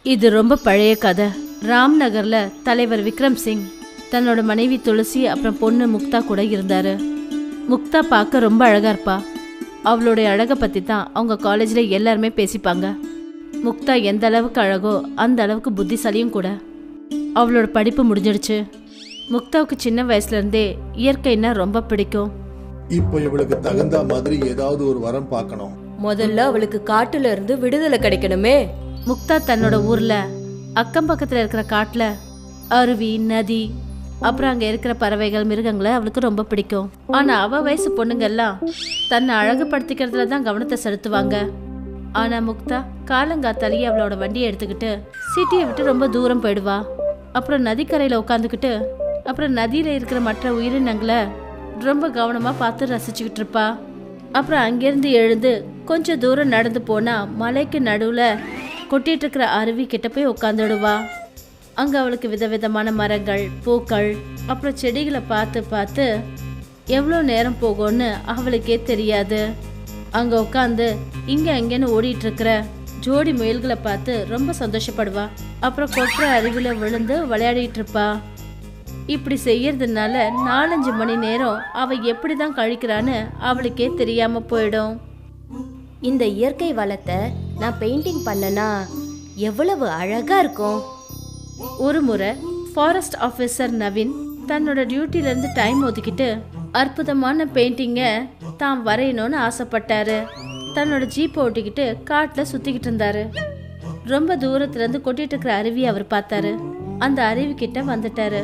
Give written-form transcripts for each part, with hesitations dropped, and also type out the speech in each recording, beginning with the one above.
இது ரொம்ப பழைய கதை. ராம்நகர்ல தலைவர் விக்ரம் சிங் தன்னோட மனைவி துளசி அப்புறம் பொண்ணு முக்தா கூட இருந்தாரு. முக்தா பார்க்க ரொம்ப அழகா இருப்பா. அவளுடைய அழகை பத்தி தான் அவங்க காலேஜ்ல எல்லாருமே பேசிப்பாங்க. முக்தா எந்த அளவுக்கு அழகோ அந்த அளவுக்கு புத்திசாலியும் கூட. அவளோட படிப்பு முடிஞ்சிடுச்சு. முக்தாவுக்கு சின்ன வயசுல இருந்தே இயற்கைன்னா ரொம்ப பிடிக்கும். இப்போ இவளுக்கு தகுந்த மாதிரி ஏதாவது ஒரு வரம் பார்க்கணும். முதல்ல அவளுக்கு காட்டுல இருந்து விடுதலை கிடைக்கணுமே. முக்தா தன்னோட ஊர்ல அக்கம் பக்கத்துல இருக்கிற காட்டுல அருவி, நதி, அப்புறம் அங்க இருக்கிற பறவைகள், மிருகங்களை அவளுக்கு ரொம்ப பிடிக்கும். ஆனா அவ வயசு பொண்ணுங்க எல்லாம் தன்னை அழகுபடுத்திக்கிறதுல தான் கவனத்தை செலுத்துவாங்க. ஆனா முக்தா காலங்காத்தாலேயே அவளோட வண்டியை எடுத்துக்கிட்டு சிட்டியை விட்டு ரொம்ப தூரம் போயிடுவா. அப்புறம் நதிக்கரையில உட்காந்துக்கிட்டு அப்புறம் நதியில இருக்கிற மற்ற உயிரினங்களை ரொம்ப கவனமா பார்த்து ரசிச்சுக்கிட்டு இருப்பா. அப்புறம் அங்கிருந்து எழுந்து கொஞ்சம் தூரம் நடந்து போனா மலைக்கு நடுவுல கொட்டிட்டு இருக்கிற அருவி கிட்ட போய் உட்காந்துடுவா. அங்க அவளுக்கு விதவிதமான மரங்கள், பூக்கள், அப்புறம் செடிகளை பார்த்து பார்த்து எவ்வளோ நேரம் போகும்னு அவளுக்கே தெரியாது. அங்க உட்காந்து இங்க அங்கேன்னு ஓடிட்டு இருக்கிற ஜோடி முயல்களை பார்த்து ரொம்ப சந்தோஷப்படுவா. அப்புறம் கொட்டுற அருவில விழுந்து விளையாடிட்டு இருப்பா. இப்படி செய்யறதுனால 4-5 மணி நேரம் அவ எப்படிதான் கழிக்கிறான்னு அவளுக்கே தெரியாம போயிடும். இந்த இயற்கை வளத்தை நான் பெயிண்டிங் பண்ணனா எவ்வளவு அழகா இருக்கும். ஒரு முறை ஃபாரஸ்ட் ஆஃபீஸர் நவீன் தன்னோட டியூட்டில இருந்து டைம் ஒதுக்கிட்டு அற்புதமான பெயிண்டிங்கை தான் வரையணும்னு ஆசைப்பட்டாரு. தன்னோட ஜீப்பை ஓட்டிக்கிட்டு காட்டுல சுத்திக்கிட்டு இருந்தாரு. ரொம்ப தூரத்துல இருந்து கொட்டிட்டு இருக்கிற அருவி அவர் பார்த்தாரு. அந்த அருவி கிட்ட வந்துட்டாரு.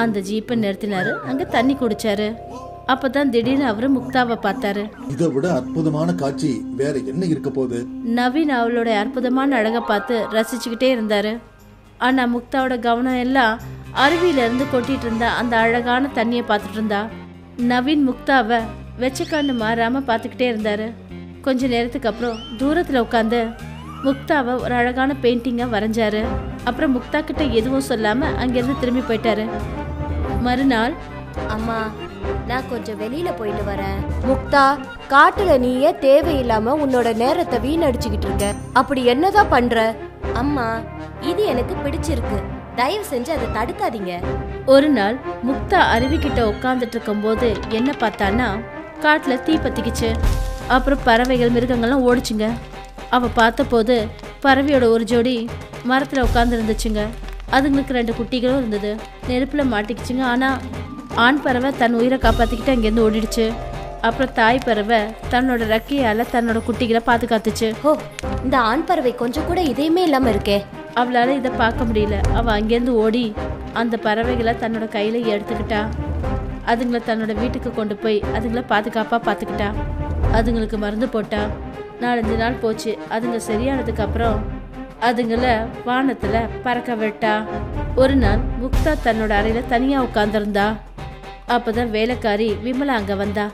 அந்த ஜீப்பை நிறுத்தினாரு. அங்க தண்ணி குடிச்சாரு. அப்பதான் திடீர்னு அவரு முக்தாவை பார்த்தாரு. இதை விட அற்புதமான காட்சி வேற என்ன இருக்க போகுது? நவீன் அவளோட அற்புதமான அழகை பார்த்து ரசிச்சுக்கிட்டே இருந்தாரு. ஆனா முக்தாவோட கவனம் எல்லாம் அருவியில இருந்து கொட்டிட்டு இருந்தா அந்த அழகான தண்ணியை பார்த்துட்டு இருந்தா. நவீன் முக்தாவை வெச்சக்கான்னு மாறாம பார்த்துக்கிட்டே இருந்தாரு. கொஞ்ச நேரத்துக்கு அப்புறம் தூரத்துல உட்காந்து முக்தாவை ஒரு அழகான பெயிண்டிங்கை வரைஞ்சாரு. அப்புறம் முக்தா கிட்ட எதுவும் சொல்லாம அங்கிருந்து திரும்பி போயிட்டாரு. மறுநாள், அம்மா நான் கொஞ்சம் வெளியில போயிட்டு வரேன். முக்தா, காட்டுல நீயே தேவையில்லாம உன்னோட நேரத்தை வீணடிச்சுக்கிட்டு இருக்க. அப்படி என்னதான் பண்ற? அம்மா, இது எனக்கு பிடிச்சிருக்கு, தயவு செஞ்சு அதை தடுக்காதீங்க. ஒரு நாள் முக்தா அருவி கிட்ட உட்காந்துட்டு இருக்கும் போது என்ன பார்த்தான்னா காட்டுல தீ பத்திக்குச்சு. அப்புறம் பறவைகள், மிருகங்கள்லாம் ஓடிச்சுங்க. அவ பார்த்த போது பறவையோட ஒரு ஜோடி மரத்துல உட்கார்ந்து இருந்துச்சுங்க. அதுங்களுக்கு 2 குட்டிகளும் இருந்தது. நெருப்புல மாட்டிக்கிச்சுங்க. ஆனா ஆண் பறவை தன் உயிரை காப்பாத்திக்கிட்டு அங்கேருந்து ஓடிடுச்சு. அப்புறம் தாய் பறவை தன்னோட ரெக்கையால தன்னோட குட்டிகளை பாதுகாத்துச்சு. ஓ, இந்த ஆண் பறவை கொஞ்சம் கூட இதயமே இல்லாம இருக்கே. அவளால இதை பார்க்க முடியல. அவ அங்கேருந்து ஓடி அந்த பறவைகளை தன்னோட கையில எடுத்துக்கிட்டா. அதுங்களை தன்னோட வீட்டுக்கு கொண்டு போய் அதுங்களை பாதுகாப்பா பார்த்துக்கிட்டா. அதுங்களுக்கு மருந்து போட்டா. 4-5 நாள் போச்சு. அதுங்க சரியானதுக்கு அப்புறம் அதுங்களை வானத்துல பறக்க விட்டா. ஒரு நாள் முக்தா தன்னோட அறையில தனியா உட்கார்ந்திருந்தா. அப்பதான் வேலைக்காரி விமலா அங்க வந்தா.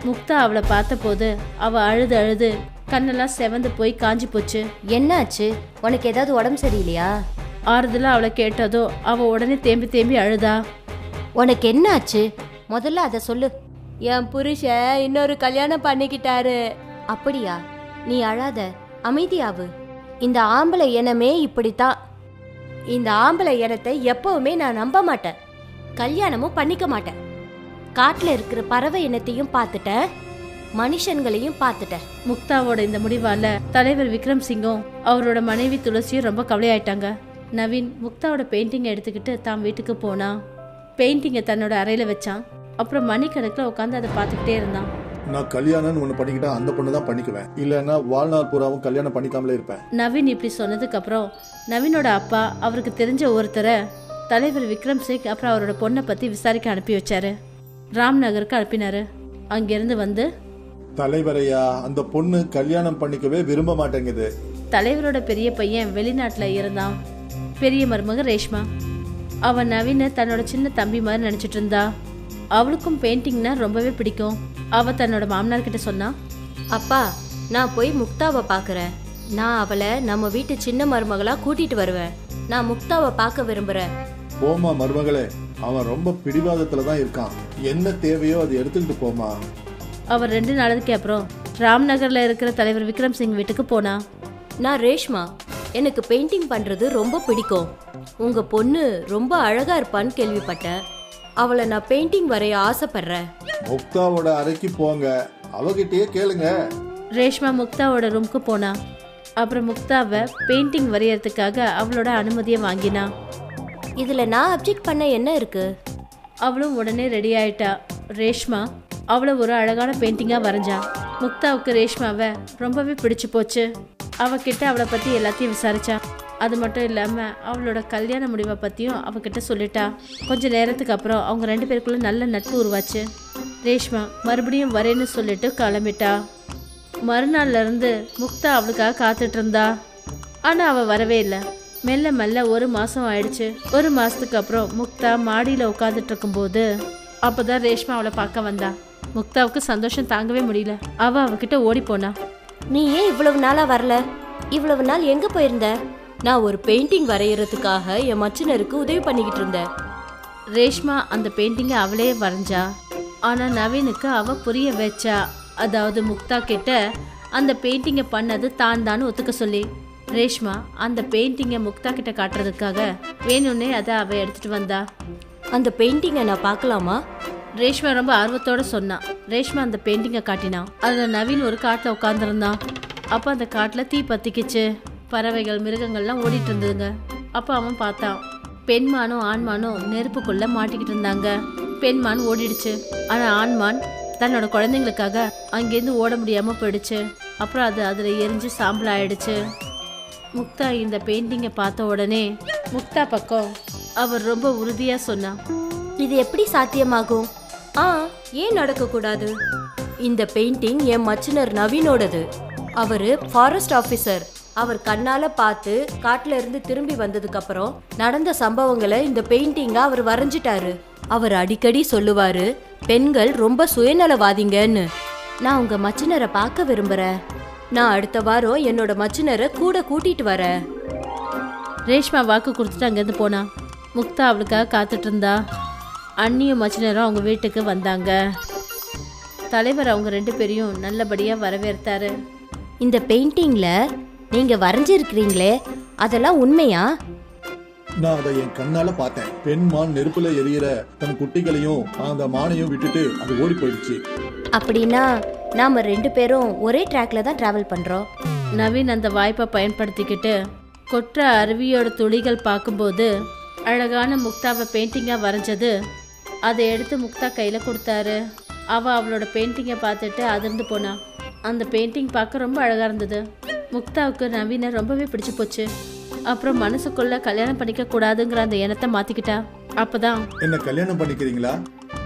முக்தா அவளை பார்த்த போது அவ அழுது அழுது கண்ணெல்லாம் செவந்து போய் காஞ்சி போச்சு. என்னாச்சு? உனக்கு ஏதாவது உடம்பு சரியில்லையா? ஆறுதலா அவளை கேட்டதோ அவ உடனே தேம்பி தேம்பி அழுதா. உனக்கு என்னாச்சு? முதல்ல அதை சொல்லு. என் புருஷன் இன்னொரு கல்யாணம் பண்ணிக்கிட்டாரு. அப்படியா? நீ அழாத, அமைதியாவு. இந்த ஆம்பளை இனமே இப்படித்தான். இந்த ஆம்பளை இனத்தை எப்பவுமே நான் நம்ப மாட்டேன். கல்யாணமும் பண்ணிக்க மாட்டேன். காட்டுல இருக்கிற பறவை இனத்தையும் பார்த்துட்டேன், மனுஷன்களையும் பார்த்துட்டேன். முக்தாவோட இந்த முடிவால தலைவர் விக்ரம் சிங்கும் அவரோட மனைவி துளசியும் ரொம்ப கவலையாயிட்டாங்க. நவீன் முக்தாவோட பெயிண்டிங்கை எடுத்துக்கிட்டு தான் வீட்டுக்கு போனா. பெயிண்டிங்கை தன்னோட அறையில வச்சான். அப்புறம் மணிக்கணக்கில் உட்காந்து அதை பார்த்துக்கிட்டே இருந்தான். நான் கல்யாணம்னு ஒண்ணு பண்ணிக்கிட்டா அந்த பொண்ணு தான் பண்ணிக்குவேன், இல்லைன்னா வாழ்நாள் பூராவும் கல்யாணம் பண்ணிக்காமலே இருப்பேன். நவீன் இப்படி சொன்னதுக்கு அப்புறம் நவீனோட அப்பா அவருக்கு தெரிஞ்ச ஒருத்தரை தலைவர் விக்ரம் சிங் அப்புறம் அவரோட பொண்ணை பத்தி விசாரிக்க அனுப்பி வச்சாரு. ராம்நகருக்கு அனுப்பினாரு. அங்கிருந்து வந்து, தலைவரையா, அந்த பொண்ணு கல்யாணம் பண்ணிக்கவே விரும்ப மாட்டேங்குது. தலைவரோட பெரிய பையன் வெளிநாட்டுல இருந்தான். பெரிய மருமக ரேஷ்மா. அவன் நவீன தன்னோட சின்ன தம்பி மாதிரி நினைச்சிட்டு இருந்தா. அவளுக்கும் பெயிண்டிங்னா ரொம்பவே பிடிக்கும். அவ தன்னோட மாமனார் கிட்ட சொன்னா, அப்பா, நான் போய் முக்தாவை பார்க்கறேன். நான் அவளை நம்ம வீட்டு சின்ன மருமகளா கூட்டிட்டு வருவேன். நான் முக்தாவை பார்க்க விரும்புறேன். போமா மருமகளே, அவன் ரொம்ப பிடிவாதத்துல தான் இருக்கான். என்ன தேவையோ அதை எடுத்துக்கிட்டு போமா. அவர் 2 நாளுக்கு அப்புறம் ராம்நகர்ல இருக்கிற தலைவர் விக்ரம் சிங் வீட்டுக்கு போனா. நான் ரேஷ்மா, எனக்கு பெயிண்டிங் பண்றது ரொம்ப பிடிக்கும். உங்க பொண்ணு ரொம்ப அழகா இருப்பான்னு கேள்விப்பட்டேன். அவளை நான் பெயிண்டிங் வரைய ஆசைப்படுறேன். முக்தாவோட அறைக்கு போங்க, அவகிட்டயே கேளுங்க. ரேஷ்மா முக்தாவோட ரூமுக்கு போனா. அப்புறம் முக்தாவை பெயிண்டிங் வரையறதுக்காக அவளோட அனுமதியை வாங்கினா. இதுல நான் அப்ஜெக்ட் பண்ண என்ன இருக்கு? அவளும் உடனே ரெடி ஆயிட்டா. ரேஷ்மா அவளை ஒரு அழகான பெயிண்டிங்கா வரைஞ்சா. முக்தாவுக்கு ரேஷ்மாவை ரொம்பவே பிடிச்சு போச்சு. அவகிட்ட அவளை பத்தி எல்லாத்தையும் விசாரிச்சா. அது மட்டும் இல்லாம அவளோட கல்யாண முடிவை பத்தியும் அவகிட்ட சொல்லிட்டா. கொஞ்ச நேரத்துக்கு அப்புறம் அவங்க 2 பேருக்குள்ள நல்ல நட்பு உருவாச்சு. ரேஷ்மா மறுபடியும் வரேன்னு சொல்லிட்டு கிளம்பிட்டா. மறுநாள்ல இருந்து முக்தா அவளுக்காக காத்துட்டு இருந்தா. ஆனா அவ வரவே இல்லை. மெல்ல மெல்ல 1 மாசம் ஆயிடுச்சு. 1 மாசத்துக்கு அப்புறம் முக்தா மாடியில உட்காந்துட்டு இருக்கும்போது அப்பதான் ரேஷ்மா அவளை பார்க்க வந்தா. முக்தாவுக்கு சந்தோஷம் தாங்கவே முடியல. அவகிட்ட ஓடி போனா. நீ ஏன் இவ்வளவு நாளா வரல? இவ்வளவு நாள் எங்க போயிருந்த? நான் ஒரு பெயிண்டிங் வரையறதுக்காக என் மச்சினருக்கு உதவி பண்ணிக்கிட்டு இருந்தேன். ரேஷ்மா அந்த பெயிண்டிங்கை அவளே வரைஞ்சா. ஆனா நவீனுக்கு அவ புரிய வச்சா. அதாவது முக்தா கிட்ட அந்த பெயிண்டிங்கை பண்ணது தான் ஒத்துக்க சொல்லி. ரேஷ்மா அந்த பெயிண்டிங்கை முக்தா கிட்ட காட்டுறதுக்காக வேணும்னே அதை அவ எடுத்துட்டு வந்தா. அந்த பெயிண்டிங்கை நான் பார்க்கலாமா? ரேஷ்மா ரொம்ப ஆர்வத்தோட சொன்னா. ரேஷ்மா அந்த பெயிண்டிங்கை காட்டினா. அதுல நவீன் ஒரு காட்டுல உட்காந்துருந்தான். அப்ப அந்த காட்டுல தீ பத்திக்கிச்சு. பறவைகள் மிருகங்கள்லாம் ஓடிட்டு இருந்ததுங்க. அப்ப அவன் பார்த்தான். பெண்மானும் ஆண்மானும் நெருப்புக்குள்ள மாட்டிக்கிட்டு இருந்தாங்க. பெண்மான் ஓடிடுச்சு. ஆனா ஆண்மான் தன்னோட குழந்தைங்களுக்காக அங்கேருந்து ஓட முடியாம போயிடுச்சு. அப்புறம் அது அதுல எரிஞ்சு சாம்பல் ஆயிடுச்சு. முக்தா இந்த பெயிண்டிங்கை பார்த்த உடனே முக்தா பக்கம் அவர் ரொம்ப உறுதியா சொன்னா. இது எப்படி சாத்தியமாகும்? ஏன் நடக்க கூடாது? இந்த பெயிண்டிங் என் மச்சினர் நவீனோடது. அவரு ஃபாரஸ்ட் ஆபீசர். அவர் கண்ணால பார்த்து காட்டுல இருந்து திரும்பி வந்ததுக்கு அப்புறம் நடந்த சம்பவங்களை இந்த பெயிண்டிங்க அவர் வரைஞ்சிட்டாரு. அவர் அடிக்கடி சொல்லுவாரு, பெண்கள் ரொம்ப சுயநலவாதிங்கன்னு. நான் உங்க மச்சினரை பார்க்க விரும்புறேன். நான் அடுத்த வாரம் என்னோட மச்சினரை கூட கூட்டிட்டு வரேன். ரேஷ்மா வாக்கு கொடுத்துட்டு அங்கேருந்து போனா. முக்தா அவளுக்காக காத்துட்டு இருந்தா. அண்ணியும் மச்சினரும் அவங்க வீட்டுக்கு வந்தாங்க. தலைவர் அவங்க 2 பேரையும் நல்லபடியா வரவேற்றாரு. இந்த பெயிண்டிங்ல நீங்க வரைஞ்சிருக்கிறீங்களே, அதெல்லாம் உண்மையா? நான் அதை என் கண்ணால பார்த்தேன். பெண் மான் நெருப்புல எரியிற தன் குட்டிகளையும் அந்த மானையும் விட்டுட்டு அது ஓடி போயிடுச்சு. அப்படின்னா நாம 2 பேரும் ஒரே ட்ராக்ல தான் டிராவல் பண்றோம். நவீன் அந்த வாய்ப்பை பயன்படுத்திக்கிட்டு கொற்ற அருவியோட துளிகள் பார்க்கும்போது அழகான முக்தாவை பெயிண்டிங்கா வரைஞ்சது. அதை எடுத்து முக்தா கையில கொடுத்தாரு. அவளோட பெயிண்டிங்கை பார்த்துட்டு அதிர்ந்து போனா. அந்த பெயிண்டிங் பார்க்க ரொம்ப அழகா இருந்தது. முக்தாவுக்கு நவீனை ரொம்பவே பிடிச்சு போச்சு. அப்புறம் மனசுக்குள்ள கல்யாணம் பண்ணிக்க கூடாதுங்கிற அந்த எண்ணத்தை மாத்திக்கிட்டா. அப்பதான் என்ன கல்யாணம் பண்ணிக்கிறீங்களா?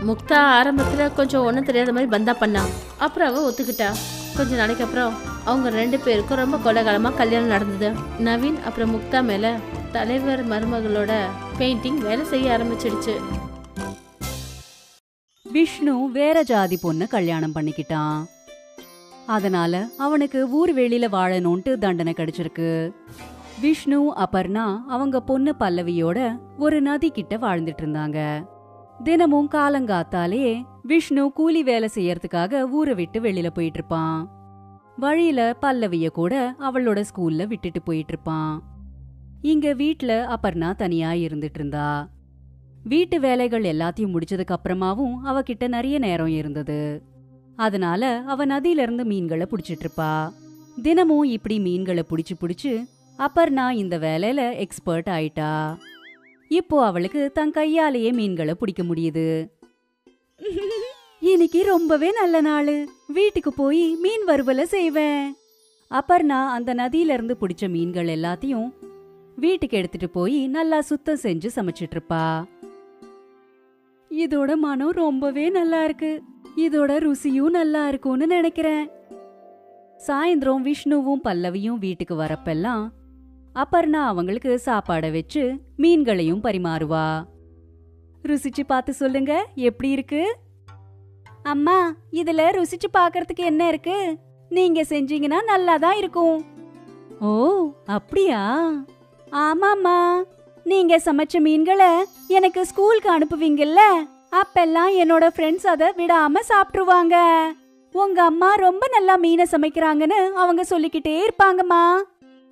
முக்தா ஆரம்பத்துல கொஞ்சம் ஒன்றும் தெரியாத மாதிரி பந்தா பண்ணா. அப்புறம் அவ ஒத்துக்கிட்டா. கொஞ்ச நாளைக்கு அப்புறம் அவங்க 2 பேருக்கும் ரொம்ப கோலாகலமா கல்யாணம் நடந்தது. நவீன் அப்புறம் முக்தா மேல தலைவர் மருமகளோட பெயிண்டிங் வேலை செய்ய ஆரம்பிச்சிடுச்சு. விஷ்ணு வேற ஜாதி பொண்ணு கல்யாணம் பண்ணிக்கிட்டான். அதனால அவனுக்கு ஊர் வெளியில வாழணும்ட்டு தண்டனை கிடைச்சிருக்கு. விஷ்ணு அபர்ணா அவங்க பொண்ணு பல்லவியோட ஒரு நதி கிட்ட வாழ்ந்துட்டு இருந்தாங்க. தினமும் காலங்காத்தாலே விஷ்ணு கூலி வேலை செய்யறதுக்காக ஊரை விட்டு வெளியில போயிட்டு இருப்பான். வழியில பல்லவிய கூட அவளோட ஸ்கூல்ல விட்டுட்டு போயிட்டு இருப்பான். இங்க வீட்ல அபர்ணா தனியா இருந்துட்டு இருந்தா. வீட்டு வேலைகள் எல்லாத்தையும் முடிச்சதுக்கு அப்புறமாவும் அவகிட்ட நிறைய நேரம் இருந்தது. அதனால அவ நதியில இருந்து மீன்களை புடிச்சிட்டு இருப்பா. தினமும் இப்படி மீன்களை புடிச்சு அபர்ணா இந்த வேலையில எக்ஸ்பர்ட் ஆயிட்டா. இப்போ அவளுக்கு தன் கையாலேயே மீன்களை பிடிக்க முடியுது. இன்னைக்கு ரொம்பவே நல்ல நாளு. வீட்டுக்கு போய் மீன் வறுவலை செய்வேன். அபர்ணா அந்த நதியில இருந்து பிடிச்ச மீன்கள் எல்லாத்தையும் வீட்டுக்கு எடுத்துட்டு போய் நல்லா சுத்தம் செஞ்சு சமைச்சிட்டு இருப்பா. இதோட மனம் ரொம்பவே நல்லா இருக்கு. இதோட ருசியும் நல்லா இருக்கும்னு நினைக்கிறேன். சாயந்தரம் விஷ்ணுவும் பல்லவியும் வீட்டுக்கு வரப்பெல்லாம் அபர்ணா அவங்களுக்கு சாப்பாடை வச்சு மீன்களையும் பரிமாறுவா. ருசிச்சு பார்த்து சொல்லுங்க, எப்படி இருக்கு? அம்மா, இதுல ருசிச்சு பார்க்கறதுக்கு என்ன இருக்கு? நீங்க செஞ்சீங்கன்னா நல்லாதான் இருக்கும். ஓ, அப்படியா? ஆமாம்மா, நீங்க சமைச்ச மீன்களை எனக்கு ஸ்கூலுக்கு அனுப்புவீங்கல்ல, அப்பெல்லாம் என்னோட ஃப்ரெண்ட்ஸ் அதை விடாம சாப்பிட்டுருவாங்க. உங்க அம்மா ரொம்ப நல்லா மீனை சமைக்கிறாங்கன்னு அவங்க சொல்லிக்கிட்டே இருப்பாங்கம்மா.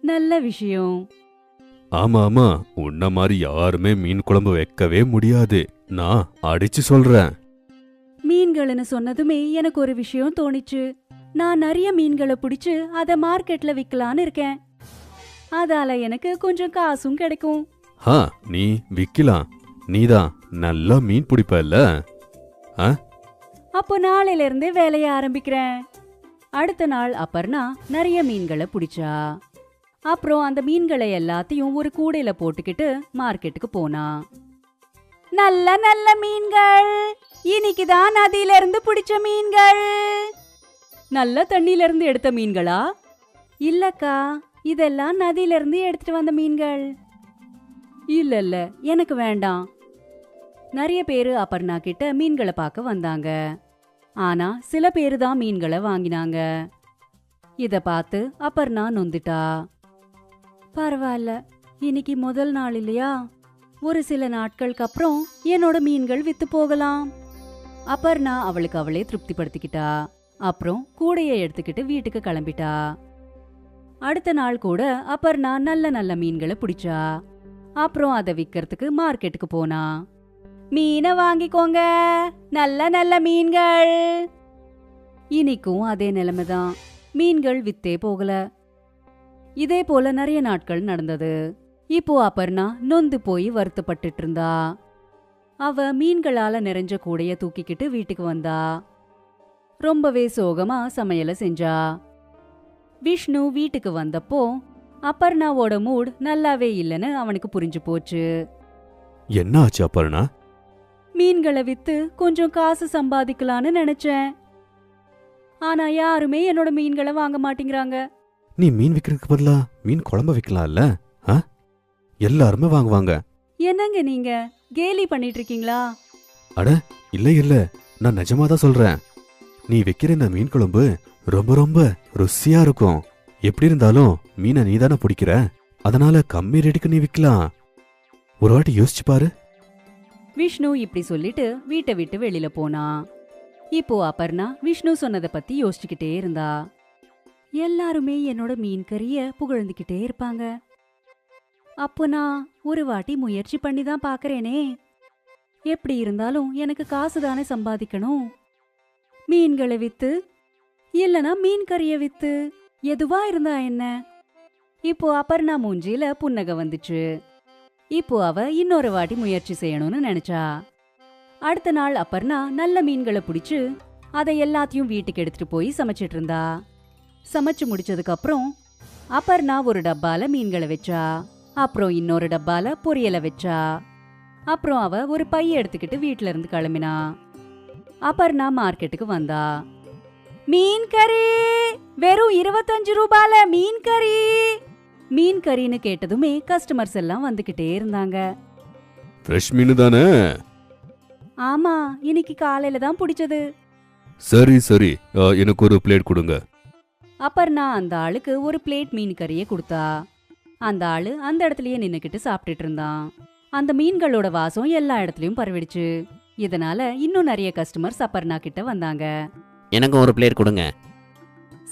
நல்ல விஷயம். ஆமா ஆமா, உன்ன மாதிரி யாருமே மீன் குழம்பு வைக்கவே முடியாது. நான் அடிச்சு சொல்றேன். மீன்கள்னு சொன்னதுமே எனக்கு ஒரு விஷயம் தோணிச்சு. நான் நிறைய மீன்களை பிடிச்சு அதை மார்க்கெட்ல விக்கலான்னு இருக்கேன். அதால எனக்கு கொஞ்சம் காசும் கிடைக்கும். நீ விக்கலாம். நீதான் நல்லா மீன் பிடிப்பல்ல. அப்போ நாளையில இருந்தே வேலைய ஆரம்பிக்கிறேன். அடுத்த நாள் அபர்ணா நிறைய மீன்களை பிடிச்சா. அப்புறம் அந்த மீன்களை எல்லாத்தையும் ஒரு கூடையில போட்டுக்கிட்டு மார்க்கெட்டுக்கு போனா. நல்ல நல்ல மீன்கள், இன்னைக்குதான் நதியில இருந்து பிடிச்ச மீன்கள். நல்ல தண்ணியில இருந்து எடுத்த மீன்களா? இல்லக்கா, இதெல்லாம் நதியில இருந்து எடுத்துட்டு வந்த மீன்கள். இல்ல இல்ல, எனக்கு வேண்டாம். நிறைய பேரு அபர்ணா கிட்ட மீன்களை பார்க்க வந்தாங்க. ஆனா சில பேரு தான் மீன்களை வாங்கினாங்க. இத பார்த்து அபர்ணா நொந்துட்டா. பரவாயில்ல, இன்னைக்கு முதல் நாள் இல்லையா, ஒரு சில நாட்களுக்கு அப்புறம் என்னோட மீன்கள் வித்து போகலாம். அபர்ணா அவளுக்கு அவளே திருப்திப்படுத்திக்கிட்டா. அப்புறம் கூடையை எடுத்துக்கிட்டு வீட்டுக்கு கிளம்பிட்டா. அடுத்த நாள் கூட அபர்ணா நல்ல நல்ல மீன்களை பிடிச்சா. அப்புறம் அதை விக்கிறதுக்கு மார்க்கெட்டுக்கு போனா. மீனை வாங்கிக்கோங்க, நல்ல நல்ல மீன்கள். இன்னைக்கும் அதே நிலைமைதான், மீன்கள் வித்தே போகல. இதே போல நிறைய நாட்கள் நடந்தது. இப்போ அபர்ணா நொந்து போய் வருத்தப்பட்டுட்டு இருந்தா. அவ மீன்களால நிறைஞ்ச கூடைய தூக்கிக்கிட்டு வீட்டுக்கு வந்தா. ரொம்பவே சோகமா சமையல செஞ்சா. விஷ்ணு வீட்டுக்கு வந்தப்போ அபர்ணாவோட மூட் நல்லாவே இல்லைன்னு அவனுக்கு புரிஞ்சு போச்சு. என்ன ஆச்சு அபர்ணா? மீன்களை வித்து கொஞ்சம் காசு சம்பாதிக்கலான்னு நினைச்சேன். ஆனா யாருமே என்னோட மீன்களை வாங்க மாட்டேங்கிறாங்க. நீ மீன் விக்கிறதுக்கு பதிலா மீன் குழம்பு வைக்கலாம்ல? எல்லாருமே வாங்குவாங்க. என்னங்க நீங்க கேலி பண்ணிட்டு இருக்கீங்களா? அட இல்ல இல்ல, நான் நிஜமாதான் சொல்றேன். நீ வைக்கிற இந்த மீன் குழம்பு ரொம்ப ரொம்ப ருசியா இருக்கும். எப்படி இருந்தாலும் மீனை நீதானே பிடிக்கிற, அதனால கம்மி ரேட்டுக்கு நீ விக்கலாம். ஒரு வாட்டி யோசிச்சு பாரு. விஷ்ணு இப்படி சொல்லிட்டு வீட்டை விட்டு வெளியில போனா. இப்போ அபர்ணா விஷ்ணு சொன்னதை பத்தி யோசிச்சுக்கிட்டே இருந்தா. எல்லாருமே என்னோட மீன் கறிய புகழ்ந்துகிட்டே இருப்பாங்க. அப்போ நான் ஒரு வாட்டி முயற்சி பண்ணி தான் பாக்குறேனே. எப்படி இருந்தாலும் எனக்கு காசு தானே சம்பாதிக்கணும். மீன்களை வித்து இல்லனா மீன் கறிய வித்து எதுவா இருந்தா என்ன? இப்போ அபர்ணா மூஞ்சில புன்னகை வந்துச்சு. இப்போ அவ இன்னொரு வாட்டி முயற்சி செய்யணும்னு நினைச்சா. அடுத்த நாள் அபர்ணா நல்ல மீன்களை பிடிச்சு அதை எல்லாத்தையும் வீட்டுக்கு எடுத்துட்டு போய் சமைச்சிட்டு இருந்தா. சமைச்சு முடிச்சதுக்கு அப்புறம் அபர்ணா ஒரு டப்பால மீன்களை வச்சா. அப்புறம் இன்னொரு டப்பால பொரியலை வச்சா. அப்புறம் அவ ஒரு பைய எடுத்துக்கிட்டு வீட்ல இருந்து கிளம்பினா. அபர்ணா மார்க்கெட்டுக்கு வந்தா. மீன் கறி வெறும் 25 ரூபால மீன் கறி. மீன் கறின்னு கேட்டதுமே கஸ்டமர்ஸ் எல்லாம் வந்துகிட்டே இருந்தாங்க. ஃப்ரெஷ் மீன் தானே? ஆமா, இன்னைக்கு காலையில தான் பிடிச்சது. சரி சரி, எனக்கு ஒரு பிளேட் கொடுங்க. அபர்ணா அந்த ஆளுக்கு ஒரு பிளேட் மீன் கறியை கொடுத்தா. அந்த ஆளு அந்த இடத்துலயே நின்னுக்கிட்டு சாப்பிட்டுட்டு இருந்தான். அந்த மீன்களோட வாசம் எல்லா இடத்துலயும் பரவிடுச்சு. இதனால இன்னும் நிறைய கஸ்டமர்ஸ் அபர்ணா கிட்ட வந்தாங்க. எனக்கு ஒரு பிளேட் கொடுங்க.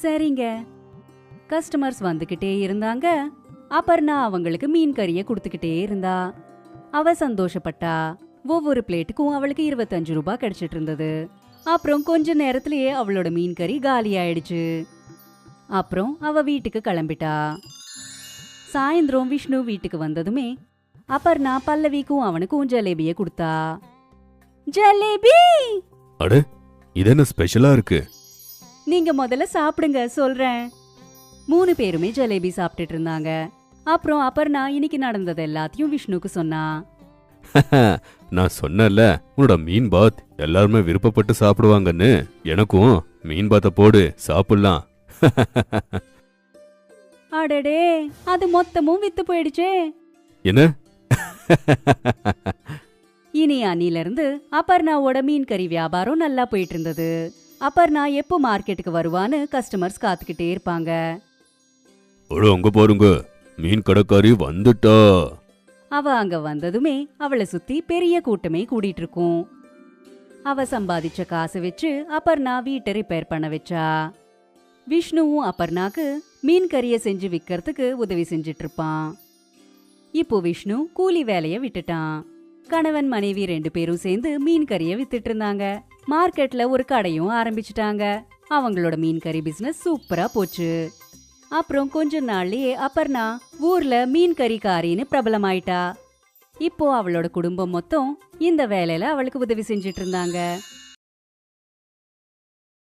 சரிங்க. கஸ்டமர்ஸ் வந்துகிட்டே இருந்தாங்க. அபர்ணா அவங்களுக்கு மீன் கறியை கொடுத்துக்கிட்டே இருந்தா. அவ சந்தோஷப்பட்டா. ஒவ்வொரு பிளேட்டுக்கும் அவளுக்கு 25 ரூபாய் கிடைச்சிட்டு இருந்தது. அப்புறம் கொஞ்ச நேரத்திலேயே அவளோட மீன் கறி காலி ஆயிடுச்சு. அப்புறம் அவ வீட்டுக்கு கிளம்பிட்டா. சாயந்தரம் விஷ்ணு வீட்டுக்கு வந்ததுமே அபர்ணா பல்லவிக்கும் அவனுக்கும் ஜலேபிய கொடுத்தா. ஜலேபி! அட, இது என்ன ஸ்பெஷலா இருக்கு? நீங்க முதல்ல சாப்பிடுங்க, சொல்றேன். 3 பேருமே ஜலேபி சாப்பிட்டுட்டு இருந்தாங்க. அப்புறம் அபர்ணா இன்னைக்கு நடந்தது எல்லாத்தையும் விஷ்ணுக்கு சொன்னா. நான் சொன்னல, உன்னோட மீன் பாத் எல்லாருமே விருப்பப்பட்டு சாப்பிடுவாங்கன்னு. எனக்கும் மீன் பாத்த போடு, சாப்பிடலாம். அடடே, அது மொத்தமும் வித்து போயிடுச்சே. என்ன? இனி அன்னிலிருந்து அபர்ணாவோட மீன் கறி வியாபாரம் நல்லா போயிட்டு இருந்தது. அபர்ணா எப்போ மார்க்கெட்டுக்கு வருவான்னு கஸ்டமர்ஸ் காத்துக்கிட்டே இருப்பாங்க. அங்க பாருங்க, மீன் கடைக்காரி வந்துட்டா. அவ அங்க வந்ததுமே அவளை சுத்தி பெரிய கூட்டமே கூடிட்டு இருக்கும். அவ சம்பாதிச்ச காசு வச்சு அபர்ணா வீட்டை ரிப்பேர் பண்ண வச்சா. விஷ்ணுவும் அபர்ணாக்கு மீன் கறிய செஞ்சு விக்கிறதுக்கு உதவி செஞ்சிட்டு இருப்பான். இப்போ விஷ்ணு கூலி வேலைய விட்டுட்டான். கணவன் மனைவி 2 பேரும் சேர்ந்து மீன் கறிய வித்துட்டு இருந்தாங்க. மார்க்கெட்ல ஒரு கடையும் ஆரம்பிச்சிட்டாங்க. அவங்களோட மீன் கறி பிசினஸ் சூப்பரா போச்சு. அப்புறம் கொஞ்ச நாள்லயே அபர்ணா ஊர்ல மீன் கறிக்காரின்னு பிரபலமாயிட்டா. இப்போ அவளோட குடும்பம் மொத்தம் இந்த வேலையில அவளுக்கு உதவி செஞ்சிட்டு இருந்தாங்க.